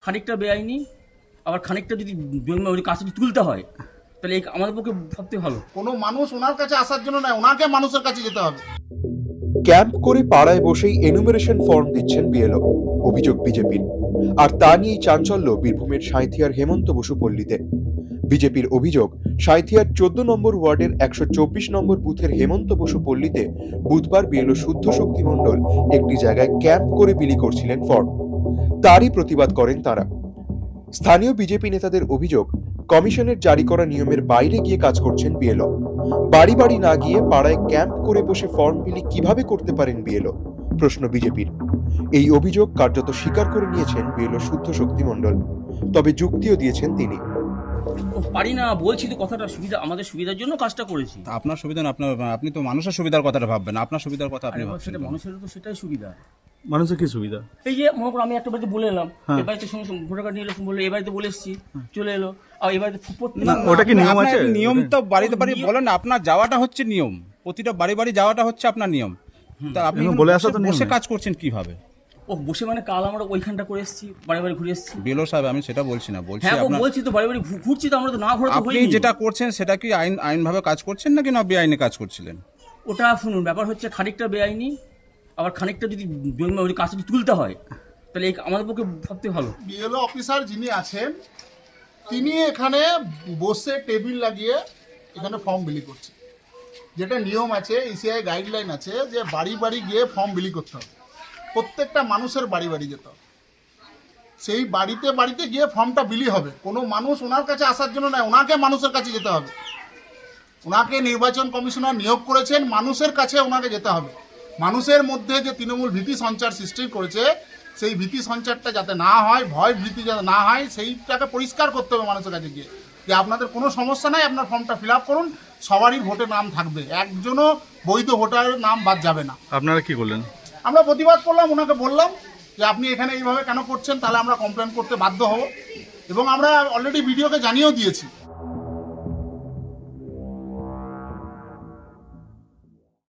খানিকটা বেআইনি, আবার খানিকটা যদি ওই কাজটা তুলতে হয় তাহলে এই আমাদের পক্ষে সবথেকে ভালো। কোনো মানুষ ওনার কাছে আসার জন্য নয়, ওনাকে মানুষের কাছে যেতে হবে। ক্যাম্প করে পাড়ায় বসেই এনুমারেশন ফর্ম দিচ্ছেন বিএলও, অভিযোগ বিজেপির। আর তা নিয়েই চাঞ্চল্য বীরভূমের সাঁইথিয়ার হেমন্ত বসু পল্লীতে। বিজেপির অভিযোগ, সাঁইথিয়ার 14 নম্বর ওয়ার্ডের 124 নম্বর বুথের হেমন্ত বসু পল্লীতে বুধবার বিএলও শুদ্ধ শক্তি মণ্ডল একটি জায়গায় ক্যাম্প করে বিলি করছিলেন ফর্ম। তারই প্রতিবাদ করেন তারা। স্থানীয় বিজেপি নেতাদের অভিযোগ, কমিশনের জারি করা নিয়মের বাইরে গিয়ে কাজ করছেন বিএলও। বাড়ি বাড়ি না গিয়ে পাড়ায় ক্যাম্প করে বসে ফর্ম বিলি কিভাবে করতে পারেন বিএলও, প্রশ্ন বিজেপির। এই অভিযোগ কার্যত স্বীকার করে নিয়েছেন বিএলও শুদ্ধ শক্তি মণ্ডল, তবে যুক্তিও দিয়েছেন তিনি। পারি না বলছি তো, কথাটা সুবিধা, আমাদের সুবিধার জন্য কাজটা করেছি। আপনার সুবিধা না, আপনি তো মানুষের সুবিধার কথাটা ভাববেন, আপনার সুবিধার কথা আপনি ভাবছেন। সেটা মানুষের তো সেটাই সুবিধা। মানুষের কি সুবিধা? এই যে মনে করো আমি একটা বাড়িতে বলে এলাম, এই বাড়িতে ভোটার কার্ড নিয়ে এলাম, বলে এই বাড়িতে বলে এসেছি, চলে এলো, আর এই বাড়িতে না, ওটা কি নিয়ম আছে? নিয়ম তো বাড়িতে বাড়ি বলেন না, আপনার যাওয়াটা হচ্ছে নিয়ম, প্রতিটা বাড়ি বাড়ি যাওয়াটা হচ্ছে আপনার নিয়ম। তা আপনি এখন বলে আসা তো নিয়ম বসে নেই। কাজ করছেন কিভাবে? ও বসে মানে কাল আমরা ওইখানটা করে এসেছি, বাড়ি বাড়ি ঘুরে এসেছি। বিএলও সাহেব, আমি সেটা বলছি না, বলছি হ্যাঁ আপনার বলছি তো, বাড়ি বাড়ি ঘুরছি তো, আমরা তো না ঘোরা তো আপনি হয়নি। যেটা করছেন সেটা কি আইনভাবে কাজ করছেন নাকি না বেআইনি কাজ করছিলেন? ওটা শুনুন, ব্যাপার হচ্ছে খানিকটা বেআইনি, আবার খানিকটা যদি ওই কাজটা যদি তুলতে হয় তাহলে এই আমাদের পক্ষে সবথেকে ভালো। বিএলও অফিসার যিনি আছেন তিনি এখানে বসে টেবিল লাগিয়ে এখানে ফর্ম বিলি করছে। যেটা নিয়ম আছে, ইসিআই গাইডলাইন আছে যে বাড়ি বাড়ি গিয়ে ফর্ম বিলি করতে হবে, প্রত্যেকটা মানুষের বাড়ি বাড়ি যেতে হবে, সেই বাড়িতে বাড়িতে গিয়ে ফর্মটা বিলি হবে। কোনো মানুষ ওনার কাছে আসার জন্য নয়, ওনাকে মানুষের কাছে যেতে হবে। ওনাকে নির্বাচন কমিশনার নিয়োগ করেছেন, মানুষের কাছে ওনাকে যেতে হবে। মানুষের মধ্যে যে তৃণমূল ভীতি সঞ্চার সৃষ্টি করেছে, সেই ভীতি সঞ্চারটা যাতে না হয়, ভয় ভীতি যাতে না হয়, সেইটাকে পরিষ্কার করতে হবে মানুষের কাছে গিয়ে, যে আপনাদের কোনো সমস্যা নাই, আপনার ফর্মটা ফিল আপ করুন, সবারই ভোটে নাম থাকবে, একজনও বৈধ ভোটারের নাম বাদ যাবে না। আপনারা কি করলেন? আমরা প্রতিবাদ করলাম, ওনাকে বললাম যে আপনি এখানে এইভাবে কেন করছেন, তাহলে আমরা কমপ্লেন করতে বাধ্য হব, এবং আমরা অলরেডি ভিডিওকে জানিয়েও দিয়েছি।